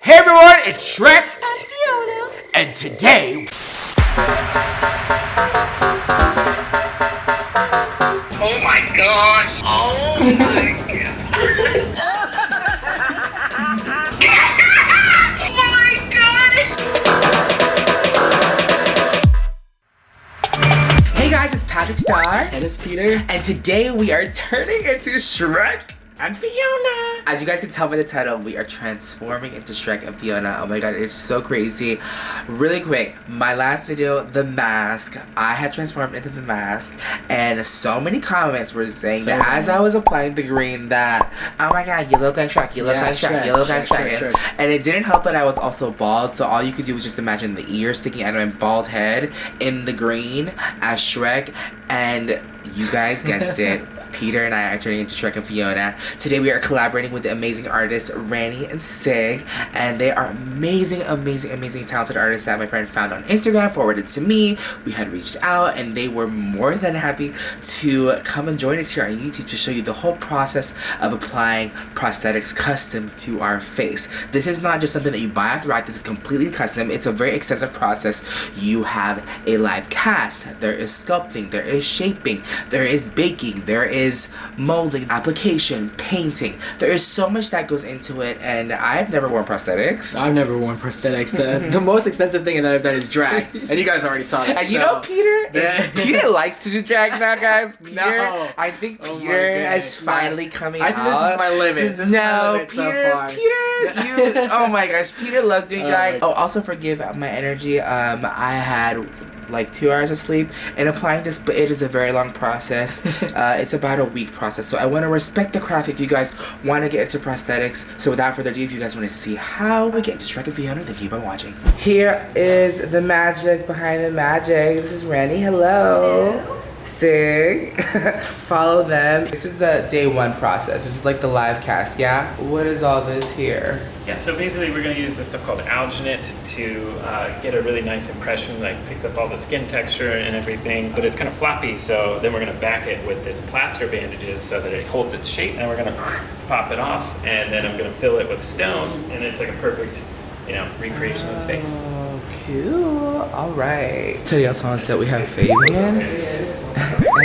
Hey everyone, it's SHREK and Fiona, and today... Oh my gosh! Oh my god! Oh my god! Hey guys, it's PatrickStarrr And it's Peter. and today we are turning into SHREK and Fiona. As you guys can tell by the title, we are transforming into SHREK and Fiona. Oh my god, it's so crazy. Really quick, my last video, the mask, I had transformed into the mask, and so many comments were saying that as I was applying the green that, oh my god, you look like SHREK, you look like SHREK, you look like SHREK. And it didn't help that I was also bald, so all you could do was just imagine the ears sticking out of my bald head in the green as SHREK, and you guys guessed it. Peter and I are turning into SHREK and Fiona. Today we are collaborating with the amazing artists Rani and Cig, and they are amazing, talented artists that my friend found on Instagram, forwarded to me. We had reached out and they were more than happy to come and join us here on YouTube to show you the whole process of applying prosthetics custom to our face. This is not just something that you buy off the rack. This is completely custom. It's a very extensive process. You have a live cast, there is sculpting, there is shaping, there is baking, there is molding, application, painting. There is so much that goes into it, and I've never worn prosthetics. I've never worn prosthetics. The most extensive thing that I've done is drag, and you guys already saw that. And you know Peter? Peter likes to do drag now, guys. Peter, No. I think Peter is finally coming out. I think this is my limit. This is my limit Peter, so far. Peter, you. Oh my gosh, Peter loves doing drag. my Oh, also forgive my energy. I had like 2 hours of sleep in applying this, but it is a very long process. It's about a week process, so I want to respect the craft if you guys want to get into prosthetics. So without further ado, if you guys want to see how we get into SHREK and Fiona, then keep on watching. Here is the magic behind the magic. This is Rani. Hello. Cig. Follow them. This is the day one process. This is like the live cast, yeah? What is all this here? Yeah, so basically we're going to use this stuff called alginate to get a really nice impression, like picks up all the skin texture and everything, but it's kind of floppy, so then we're going to back it with this plaster bandages so that it holds its shape, and we're going to pop it off, and then I'm going to fill it with stone, and it's like a perfect, you know, recreation of his face. Oh, cool. All right. Today also on set we have Fabian and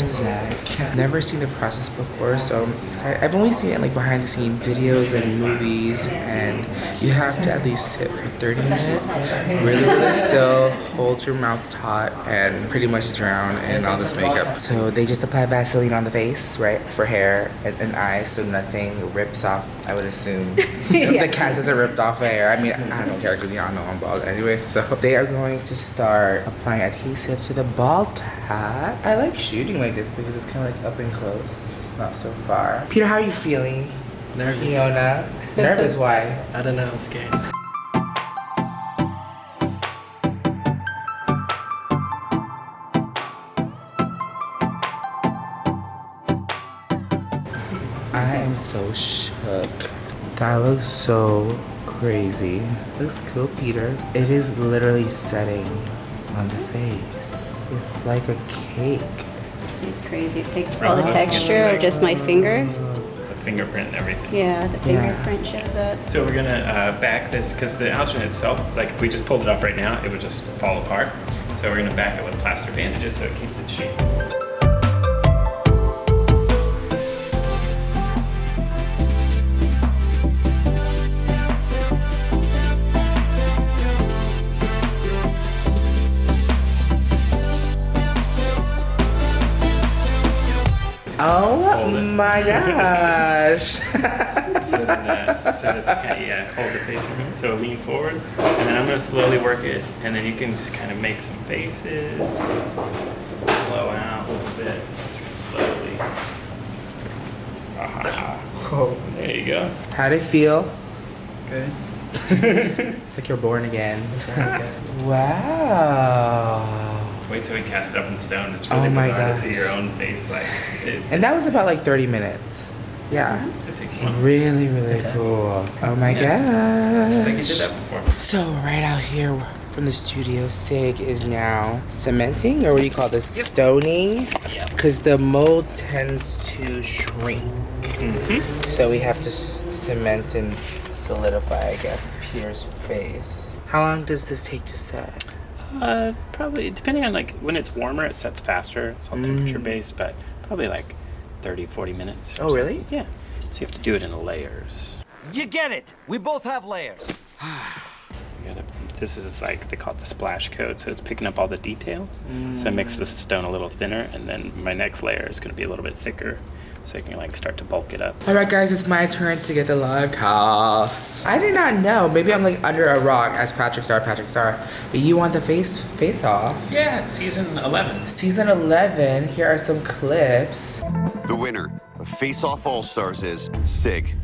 Zach. I've never seen the process before, so I'm excited. I've only seen it like behind the scene videos and movies, and you have to at least sit for 30 minutes, really still, hold your mouth taut, and pretty much drown in all this makeup. So they just apply Vaseline on the face, right, for hair and eyes, so nothing rips off, I would assume. The cast isn't ripped off of hair. I mean, I don't care because y'all know I'm bald anyway. So they are going to start applying adhesive to the bald cap. I like shooting like this because it's kind of like up and close. It's not so far. Peter, how are you feeling? Nervous. Fiona? Nervous? Why? I don't know. I'm scared. I am so shook. That looks so crazy. Looks cool, Peter. It is literally setting on the face. It's like a cake. see, it's crazy. It takes all the texture or just my finger. The fingerprint and everything. Yeah, the fingerprint shows up. So we're gonna back this, because the alginate itself, like if we just pulled it off right now, it would just fall apart. So we're gonna back it with plaster bandages so it keeps its shape. Oh my gosh. So just kind of, hold the face. So lean forward, and then I'm going to slowly work it, and then you can just kind of make some faces, blow out a little bit. Just gonna slowly. Oh. There you go. How'd it feel? Good. It's like you're born again. Wow. Wait till we cast it up in stone. It's really Oh my bizarre to gosh. see your own face. Like, And that was about like 30 minutes. Yeah. it takes fun. Really, really cool. Oh my Like you gosh. did that before. So right out here, from the studio, Cig is now cementing, or what do you call this? Stoning? Yep. Because the mold tends to shrink. So we have to cement and solidify, I guess, Peter's face. How long does this take to set? Probably, depending on like when it's warmer, it sets faster. It's all temperature based, but probably like 30-40 minutes. Oh, really? Yeah. So you have to do it in layers. You get it. We both have layers. This is like, they call it the splash coat, so it's picking up all the detail. So I mix the stone a little thinner, and then my next layer is going to be a little bit thicker, so I can like start to bulk it up. All right, guys, it's my turn to get the live cast. I did not know. Maybe I'm like under a rock as PatrickStarrr. But you want the face off? Yeah, it's season 11. Season 11. Here are some clips. The winner of Face Off All Stars is Cig.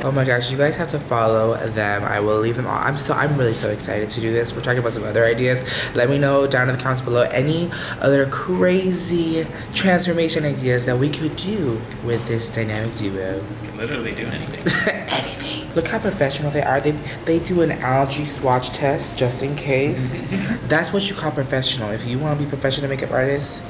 Oh my gosh, you guys have to follow them. I will leave them all. I'm really so excited to do this. We're talking about some other ideas. Let me know down in the comments below any other crazy transformation ideas that we could do with this dynamic duo. You can literally do anything. Anything. Look how professional they are. They do an algae swatch test just in case. That's what you call professional. If you want to be a professional makeup artist,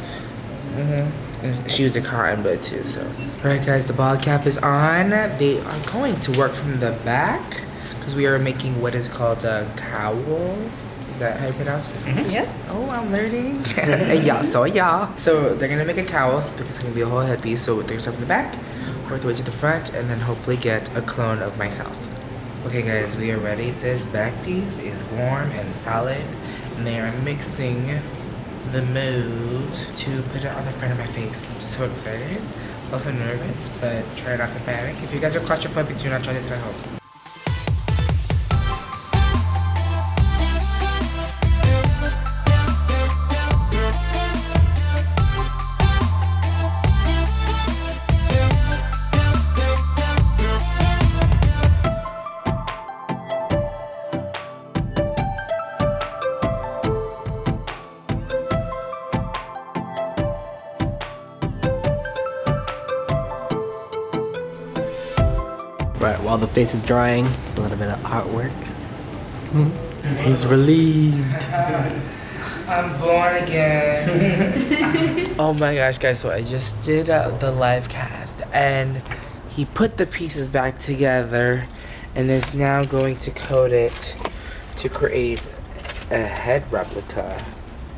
and she used a cotton bud too, so. Alright guys, the bald cap is on. They are going to work from the back because we are making what is called a cowl. Is that how you pronounce it? Yep. Oh, I'm learning. Yeah, so they're gonna make a cowl because it's gonna be a whole headpiece. So they're gonna start from the back, work the way to the front, and then hopefully get a clone of myself. Okay guys, we are ready. This back piece is warm and solid, and they are mixing the mold to put it on the front of my face. I'm so excited. Also nervous, but try not to panic. If you guys are claustrophobic, do not try this at home. Right, while the face is drying, it's a little bit of artwork. He's relieved. I'm born again. Oh my gosh, guys, so I just did the live cast and he put the pieces back together and is now going to coat it to create a head replica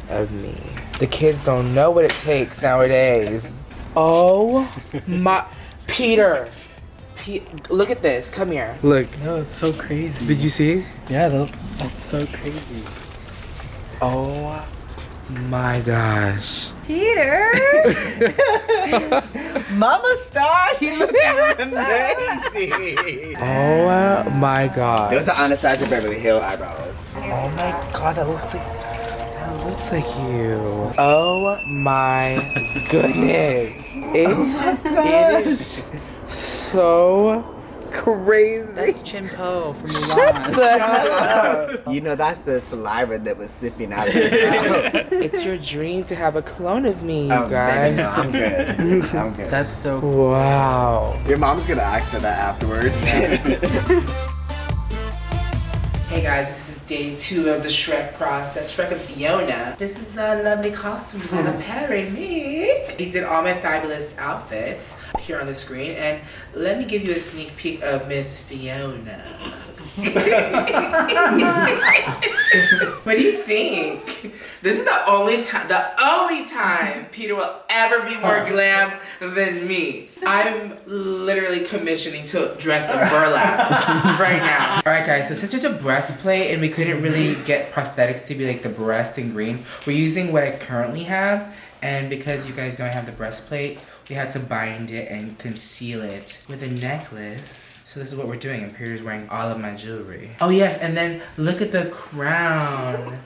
of me. The kids don't know what it takes nowadays. Oh my, Peter. Look at this. Come here. Look. No, it's so crazy. Did you see? Yeah, that's so crazy. Oh my gosh. Peter! Mama Star, you look amazing. Oh my god. Those are Anastasia Beverly Hill eyebrows. Oh my god, that looks like you. Oh my goodness. It is so crazy. That's Chin-Po from Shut Mulan. the hell up. You know, that's the saliva that was sipping out of his mouth. It's your dream to have a clone of me, you Oh, guys. baby, no, I'm good. I'm good. That's so Wow. Your mom's gonna ask for that afterwards. Hey guys, this is day 2 of the SHREK process, SHREK and Fiona. This is a lovely costume designer, Perry me. He did all my fabulous outfits here on the screen, and let me give you a sneak peek of Miss Fiona. What do you think? This is the only time Peter will ever be more glam than me. I'm literally commissioning to dress in burlap right now. Alright guys, so since there's a breastplate and we couldn't really get prosthetics to be like the breast in green, we're using what I currently have, and because you guys know I have the breastplate, we had to bind it and conceal it with a necklace. So this is what we're doing, and Peter's wearing all of my jewelry. Oh yes, and then look at the crown.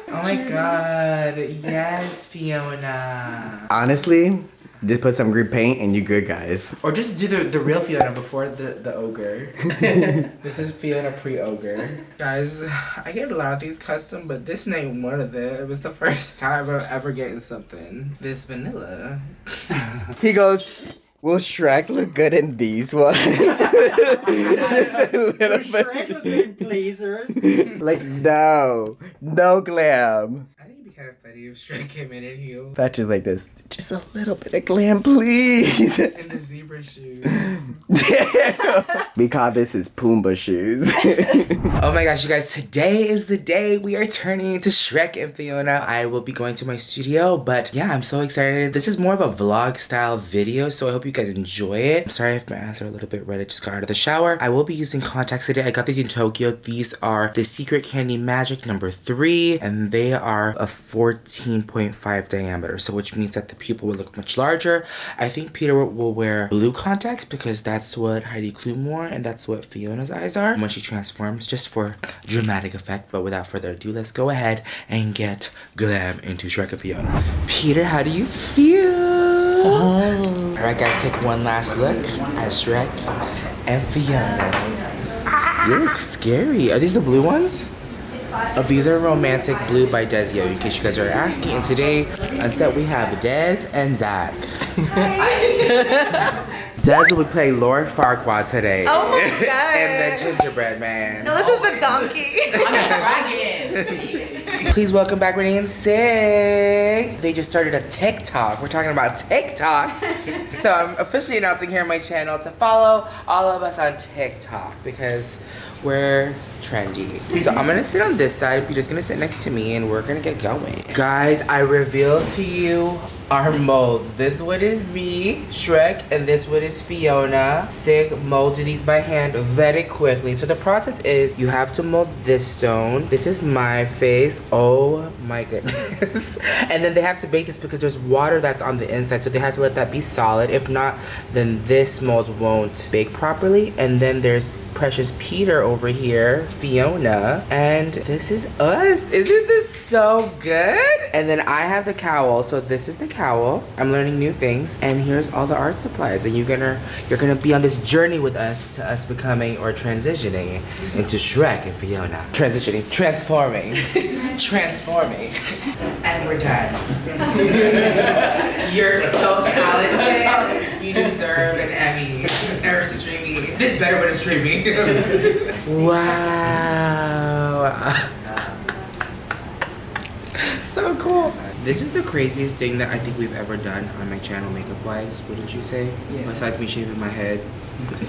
Oh my god, yes, Fiona. Honestly, just put some green paint and you're good, guys. Or just do the real Fiona before the ogre. This is Fiona pre-ogre. Guys, I get a lot of these custom, but this ain't one of them. It was the first time I'm ever getting something this vanilla. He goes, Will Shrek look good in these ones? Just a little Shrek look good in blazers. Like, no glam. I think it'd be kind of funny if Shrek came in heels. That's just like this. Just a little bit of glam, please. And the zebra shoes. We call this his Pumbaa shoes. Oh my gosh, you guys, today is the day we are turning into Shrek and Fiona. I will be going to my studio, but yeah, I'm so excited. This is more of a vlog style video, so I hope you guys enjoy it. I'm sorry if my eyes are a little bit red. I just got out of the shower. I will be using contacts today. I got these in Tokyo. These are the Secret Candy Magic number 3, and they are a 14.5 diameter, so which means that the pupil will look much larger. I think Peter will wear blue contacts because that's what Heidi Klum wore, and that's what Fiona's eyes are when she transforms, just for dramatic effect. But without further ado, let's go ahead and get glam into Shrek and Fiona. Peter, how do you feel? Oh. Alright guys, take one last look at Shrek and Fiona. You look scary. Are these the blue ones? Oh, these are Romantic Blue by Dezio, in case you guys are asking. And today, on set we have Dez and Zach. Dez will be playing Lord Farquaad today. Oh my god. And the gingerbread man. No, this is the donkey. Please welcome back Renee and Cig. They just started a TikTok. We're talking about TikTok. So I'm officially announcing here on my channel to follow all of us on TikTok because we're trendy. So I'm gonna sit on this side, Peter's gonna sit next to me, and we're gonna get going. Guys, I revealed to you our molds. This one is me, Shrek, and this one is Fiona. Cig molded these by hand very quickly. So the process is you have to mold this stone. This is my face. Oh my goodness. And then they have to bake this because there's water that's on the inside, so they have to let that be solid. If not, then this mold won't bake properly. And then there's Precious Peter over here, Fiona, and this is us. Isn't this so good? And then I have the cowl, so this is the cowl. I'm learning new things, and here's all the art supplies, and you're gonna be on this journey with us to us becoming or transitioning into Shrek and Fiona. Transitioning, transforming, transforming, and we're done. You're so talented. You deserve an Emmy or a streaming. This better but a streaming. Wow. So cool. This is the craziest thing that I think we've ever done on my channel makeup wise, wouldn't you say? Yeah. Besides me shaving my head.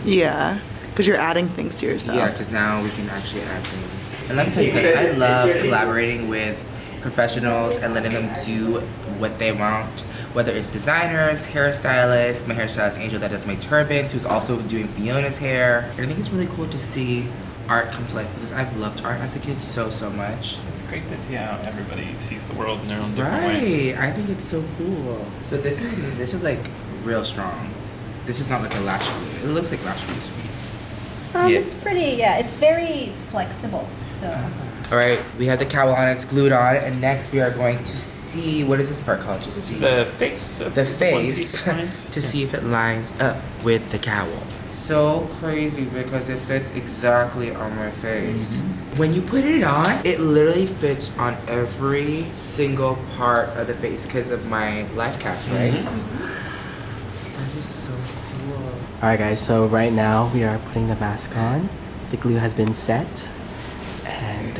Yeah, because you're adding things to yourself. Yeah, because now we can actually add things. And let me tell you guys, I love collaborating with professionals and letting them do what they want. Whether it's designers, hairstylists, my hairstylist Angel that does my turbans, who's also doing Fiona's hair. And I think it's really cool to see art come to life because I've loved art as a kid so much. It's great to see how everybody sees the world in their own different way. Right, I think it's so cool. So this is like real strong. This is not like a lash glue. It looks like lash glue to me. It's pretty, yeah, it's very flexible, so. All right, we have the cowl on, it's glued on, and next we are going to see, what is this part called? Just see. The face. The face, to see if it lines up with the cowl. So crazy because it fits exactly on my face. When you put it on, it literally fits on every single part of the face because of my life cast, right? That is so cool. Alright guys, so right now we are putting the mask on. The glue has been set. And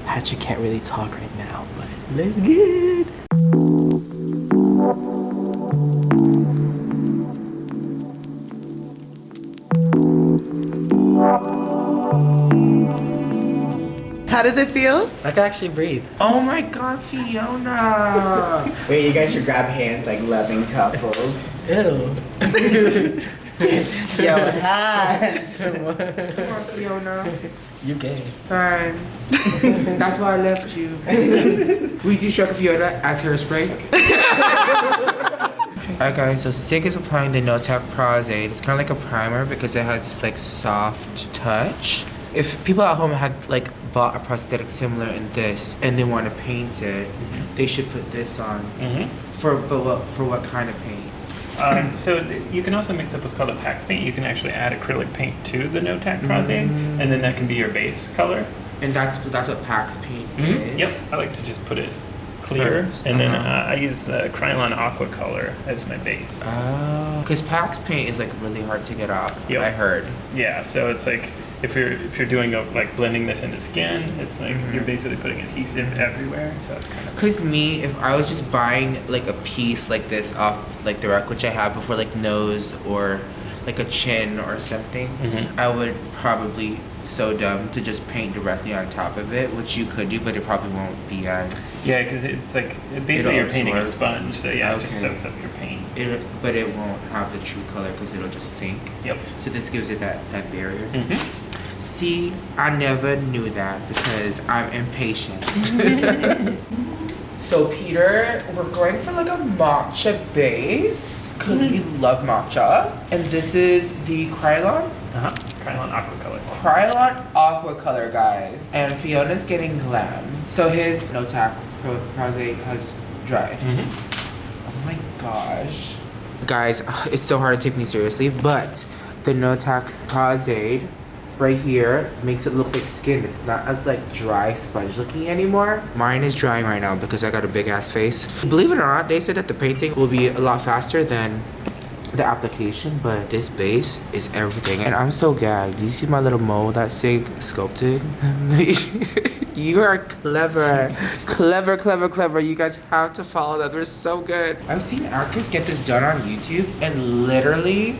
Patrick can't really talk right now, but let's get it. How does it feel? I can actually breathe. Oh my god, Fiona! Wait, you guys should grab hands like loving couples. Ew. Yo, hi. Come on, Fiona. You gay. Fine. That's why I left you. We do Shrek and Fiona as hairspray. Alright guys, so Cig is applying the No Tack Prosaid. It's kind of like a primer because it has this like soft touch. If people at home had like bought a prosthetic similar in this and they want to paint it, they should put this on. For what kind of paint? So you can also mix up what's called a PAX paint. You can actually add acrylic paint to the No Tack Prosaid, and then that can be your base color. And that's what PAX paint is? Yep, I like to just put it clear, and then I use Kryolan aqua color as my base. Oh, because Pax paint is like really hard to get off. Yep. I heard. Yeah, so it's like if you're doing like blending this into skin, it's like you're basically putting adhesive everywhere. So it's kind of. Because me, if I was just buying like a piece like this off like the rack, which I have before, like nose or like a chin or something, I would probably so dumb to just paint directly on top of it, which you could do, but it probably won't be as. Yeah, because it's like basically you're painting a sponge, so yeah, it just soaks up your paint. But it won't have the true color because it'll just sink. Yep. So this gives it that barrier. See, I never knew that because I'm impatient. So Peter, we're going for like a matcha base because we love matcha. And this is the Kryolan? Kryolan aqua color. Kryolan aqua color, guys. And Fiona's getting glam. So his no tack prosaid has dried. Oh my gosh. Guys, it's so hard to take me seriously, but the no tack prosaid right here makes it look like skin. It's not as like dry sponge looking anymore. Mine is drying right now because I got a big ass face. Believe it or not, they said that the painting will be a lot faster than the application, but this base is everything. And I'm so gagged. Do you see my little mole that Cig sculpted? You are clever. Clever. You guys have to follow them. They're so good. I've seen actors get this done on YouTube and literally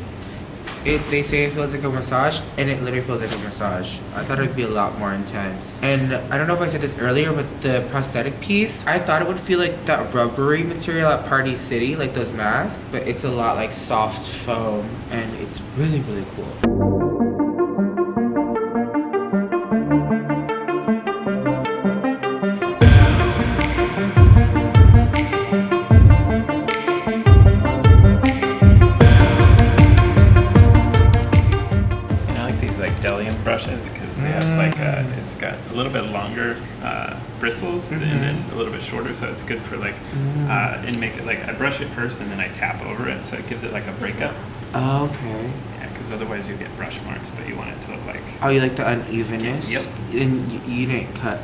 they say it feels like a massage, and it literally feels like a massage. I thought it'd be a lot more intense. And I don't know if I said this earlier, but the prosthetic piece, I thought it would feel like that rubbery material at Party City, like those masks, but it's a lot like soft foam, and it's really, really cool. Bdellium brushes because they have like it's got a little bit longer bristles and then a little bit shorter, so it's good for like and make it like I brush it first and then I tap over it, so it gives it like a breakup. Oh, okay. Yeah, because otherwise you get brush marks, but you want it to look like. Oh, you like the unevenness? Yep. And you didn't cut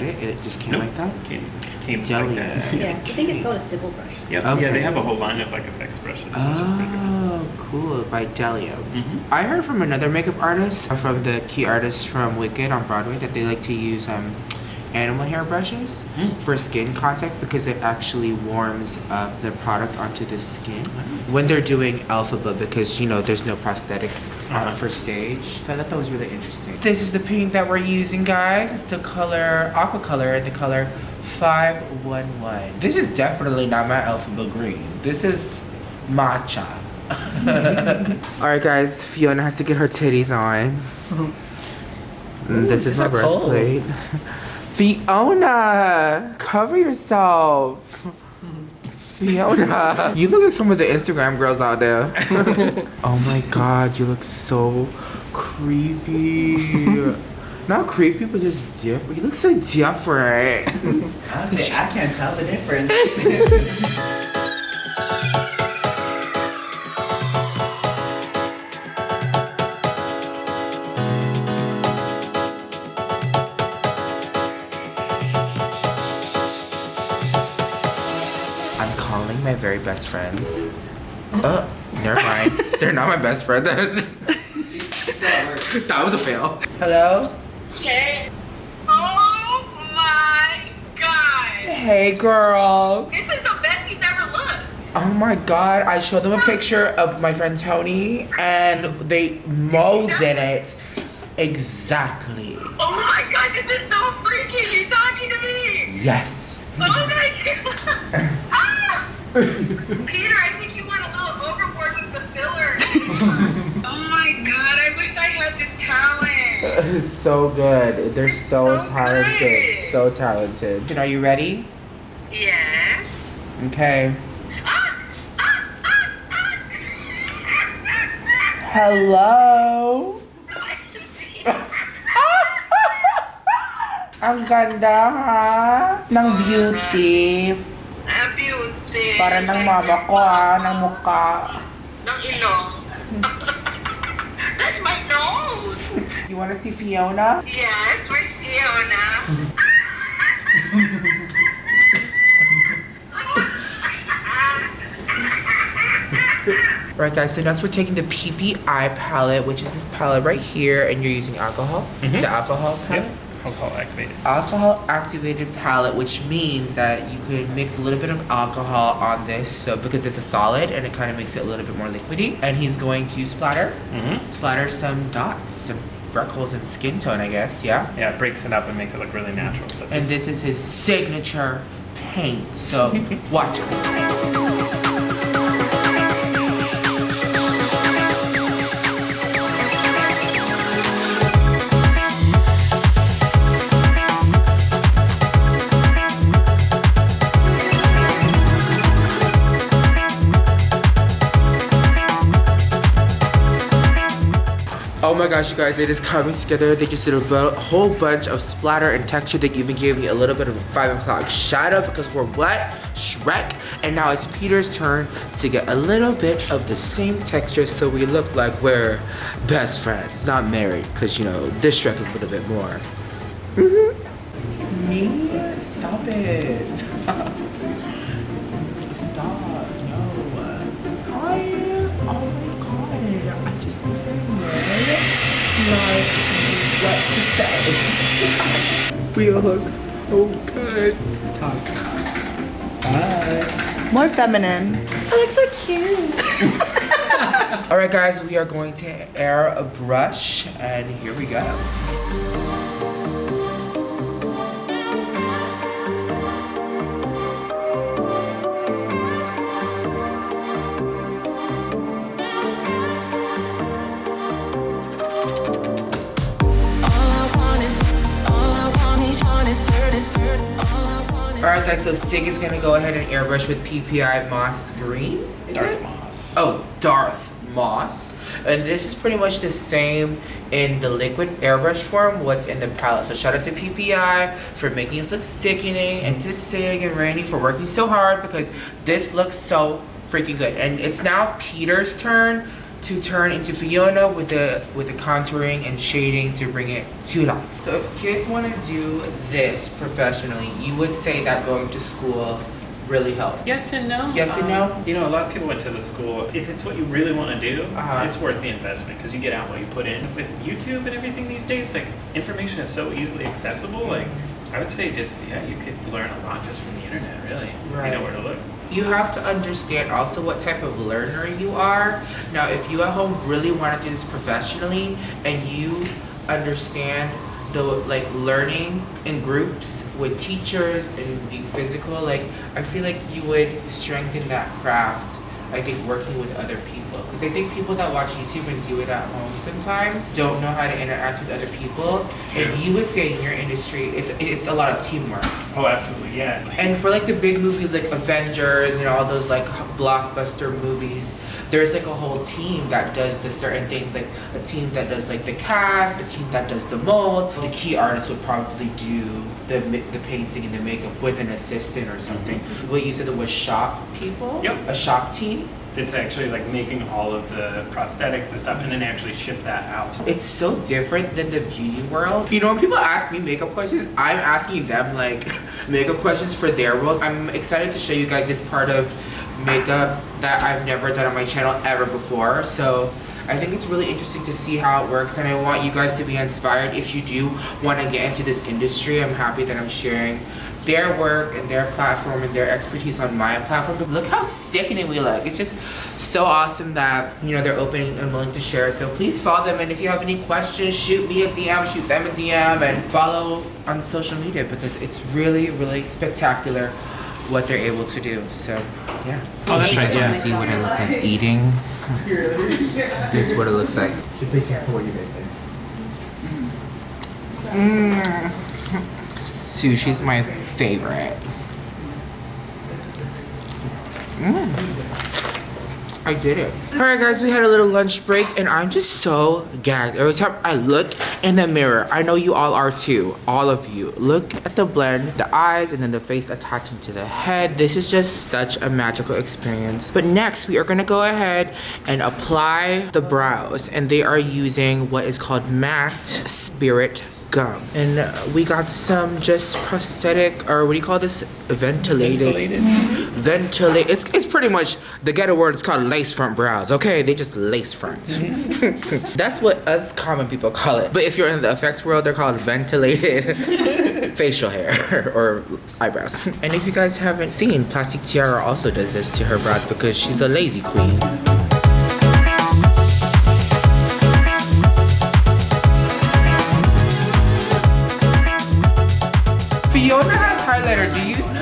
it. It just came like that. Came like that. Yeah, I think it's called a stipple brush. Yep. Okay. Yeah, they have a whole line of like effects brushes. Oh, cool. By Bdellium. I heard from another makeup artist, from the key artist from Wicked on Broadway, that they like to use animal hair brushes for skin contact because it actually warms up the product onto the skin when they're doing alphabet, because you know there's no prosthetic for stage. So I thought that was really interesting. This is the paint that we're using, guys. It's the color aqua color and the color 511. This is definitely not my alphabet green. This is matcha. Alright guys, Fiona has to get her titties on. This is my breastplate. Fiona, cover yourself. Fiona, you look like some of the Instagram girls out there. Oh my god, you look so creepy. Not creepy, but just different. You look so different. Honestly, I can't tell the difference. I'm calling my very best friends. Oh, never mind. They're not my best friend then. That was a fail. Hello? Okay. Oh my god. Hey girl. This is the best you've ever looked. Oh my god, I showed them a picture of my friend Tony and they molded it exactly. Oh my god, this is so freaky. You talking to me? Yes. Oh my god. Ah! Peter, I think you went a little overboard with the fillers. Oh my god, I wish I had this talent. It's so good. They're It's so so talented. good. So talented. Are you ready? Yes. Okay. Hello? Ang ganda ng beauty. Beauty. Para ng mama ko ng mukha. Ng ilong. That's my nose. You wanna see Fiona? Yes, where's Fiona? Alright guys, so next we're taking the PPI palette, which is this palette right here, and you're using alcohol. It's an alcohol palette? Yep. Alcohol activated. Alcohol activated palette, which means that you could mix a little bit of alcohol on this, so because it's a solid and it kind of makes it a little bit more liquidy. And he's going to splatter some dots, some freckles and skin tone, I guess. Yeah, it breaks it up and makes it look really natural. So and this is his signature paint, so watch it. Oh my gosh, you guys, it is coming together. They just did a whole bunch of splatter and texture. They even gave me a little bit of a 5 o'clock shadow because we're what? Shrek. And now it's Peter's turn to get a little bit of the same texture so we look like we're best friends, not married, because you know, this Shrek is a little bit more. Me? Stop it. Stop. No. Oh my god. I just like what to say. We look so good. Talk. Bye. More feminine. I look so cute. Alright guys, we are going to airbrush and here we go. Alright guys, so Cig is gonna go ahead and airbrush with PPI Moss Green. Darth Moss. Oh, Darth Moss. And this is pretty much the same in the liquid airbrush form what's in the palette. So shout out to PPI for making us look sickening, and to Cig and Randy for working so hard because this looks so freaking good. And it's now Peter's turn to turn into Fiona with the contouring and shading to bring it to life. So if kids want to do this professionally, you would say that going to school really helped? Yes and no. Yes and no? You know, a lot of people went to the school. If it's what you really want to do, it's worth the investment because you get out what you put in. With YouTube and everything these days, like, information is so easily accessible. Like, I would say just, you could learn a lot just from the internet, really. Right. If you know where to look. You have to understand also what type of learner you are. Now, if you at home really want to do this professionally and you understand the learning in groups with teachers and being physical, I feel like you would strengthen that craft, I think, working with other people. Because I think people that watch YouTube and do it at home sometimes don't know how to interact with other people. True. And you would say in your industry, it's a lot of teamwork. Oh, absolutely, yeah. And for the big movies like Avengers and all those blockbuster movies, there's a whole team that does the certain things, a team that does the cast, a team that does the mold. The key artist would probably do the painting and the makeup with an assistant or something. What you said was shop people? Yep. A shop team? It's actually making all of the prosthetics and stuff and then actually ship that out. It's so different than the beauty world. You know, when people ask me makeup questions, I'm asking them makeup questions for their world. I'm excited to show you guys this part of makeup that I've never done on my channel ever before. So I think it's really interesting to see how it works, and I want you guys to be inspired if you do want to get into this industry. I'm happy that I'm sharing their work and their platform and their expertise on my platform. But look how sickening we look. It's just so awesome that, they're open and willing to share. So please follow them, and if you have any questions, shoot me a DM, shoot them a DM, and follow on social media because it's really, really spectacular what they're able to do. So yeah. Oh, that's you guys right, want yeah. to see what I look like eating? This is what it looks like. Be careful what you guys say. Sushi's my favorite. I did it. Alright guys, we had a little lunch break and I'm just so gagged. Every time I look in the mirror, I know you all are too, all of you. Look at the blend, the eyes, and then the face attaching to the head. This is just such a magical experience. But next, we are gonna go ahead and apply the brows, and they are using what is called matte spirit gum. And we got some just prosthetic, or what do you call this? Ventilated. It's pretty much the ghetto word is called lace front brows. Okay, they just lace front. That's what us common people call it. But if you're in the effects world, they're called ventilated facial hair or eyebrows. And if you guys haven't seen, PlastiqueStarrr also does this to her brows because she's a lazy queen. Fiona has highlighter, do you see?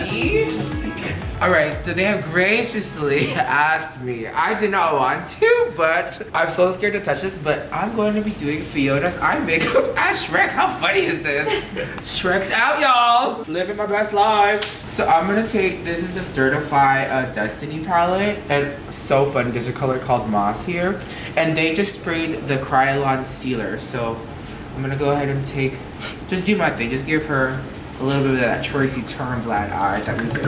Alright, so they have graciously asked me. I did not want to, but I'm so scared to touch this, but I'm going to be doing Fiona's eye makeup as Shrek. How funny is this? Shrek's out, y'all. Living my best life. So I'm gonna take, this is the Certify Destiny palette, and so fun, there's a color called Moss here. And they just sprayed the Kryolan sealer, so I'm gonna go ahead and take, just do my thing, just give her a little bit of that Tracy Turnblad eye that we did.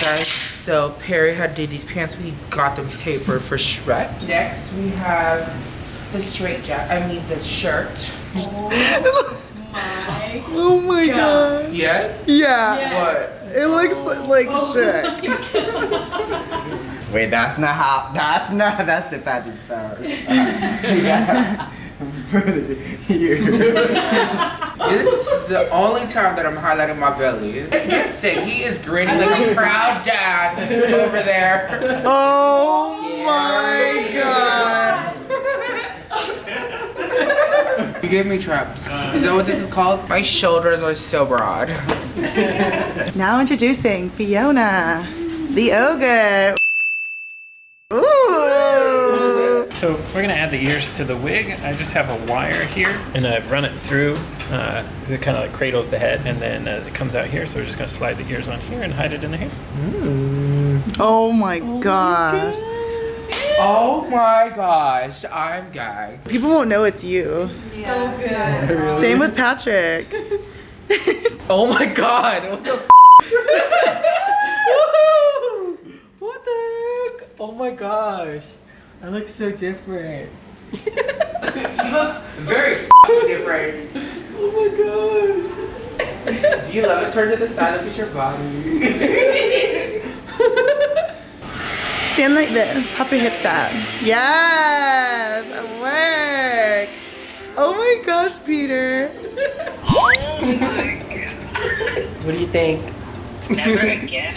Guys, so Perry had did these pants. We got them tapered for Shrek. Next, we have the straight jacket. I mean, the shirt. Oh my god. Yes? Yeah. Yes. What? It looks like Shrek. Wait, that's not how. That's the PatrickStarrr. Yeah. This is the only time that I'm highlighting my belly. Yes, Cig, he is grinning like a proud dad over there. Oh my god. You gave me traps. Is that what this is called? My shoulders are so broad. Now introducing Fiona, the ogre. Ooh. So we're gonna add the ears to the wig. I just have a wire here, and I've run it through, because it kind of like cradles the head, and then it comes out here. So we're just gonna slide the ears on here and hide it in the hair. Oh my gosh. Oh my gosh, I'm gagged. People won't know it's you. So good. Same with Patrick. Oh my god, what the What the heck? Oh my gosh. I look so different. You look very different. Oh my gosh. Do you love it? Turn to the side, look at your body. Stand like this. Pop your hips out. Yes! Work! Oh my gosh, Peter. Oh my god. What do you think? Never again.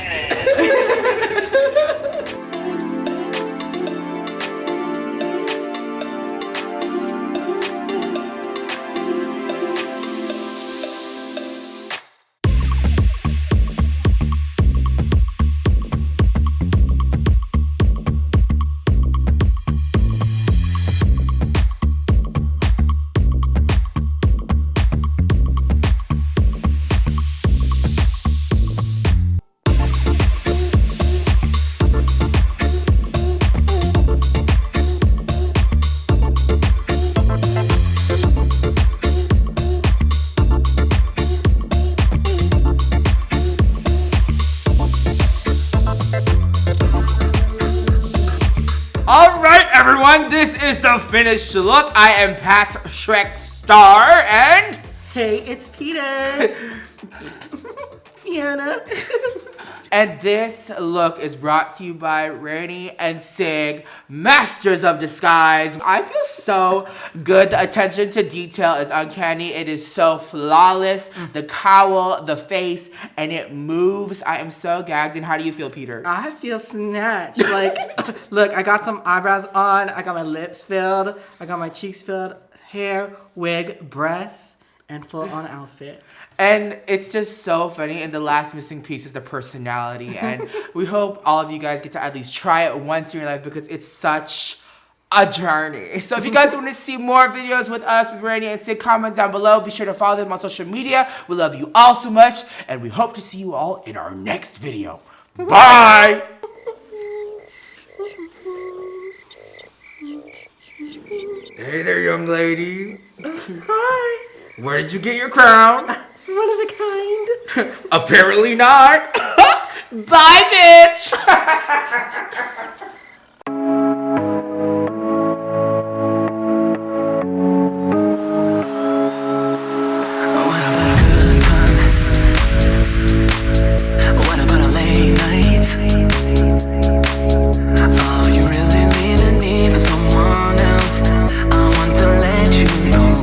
Alright everyone, this is the finished look. I am PatrickStarrr and... Hey, it's Peter. Fiona. And this look is brought to you by Rani and Cig, masters of disguise. I feel so good. The attention to detail is uncanny. It is so flawless. The cowl, the face, and it moves. I am so gagged. And how do you feel, Peter? I feel snatched. Like, look, I got some eyebrows on. I got my lips filled. I got my cheeks filled. Hair, wig, breasts, and full-on outfit. And it's just so funny, and the last missing piece is the personality. And we hope all of you guys get to at least try it once in your life because it's such a journey. So if you guys want to see more videos with us, with Rani and Cig, comment down below. Be sure to follow them on social media. We love you all so much, and we hope to see you all in our next video. Bye! Hey there, young lady. Hi. Where did you get your crown? One of a kind. Apparently not. Bye, bitch.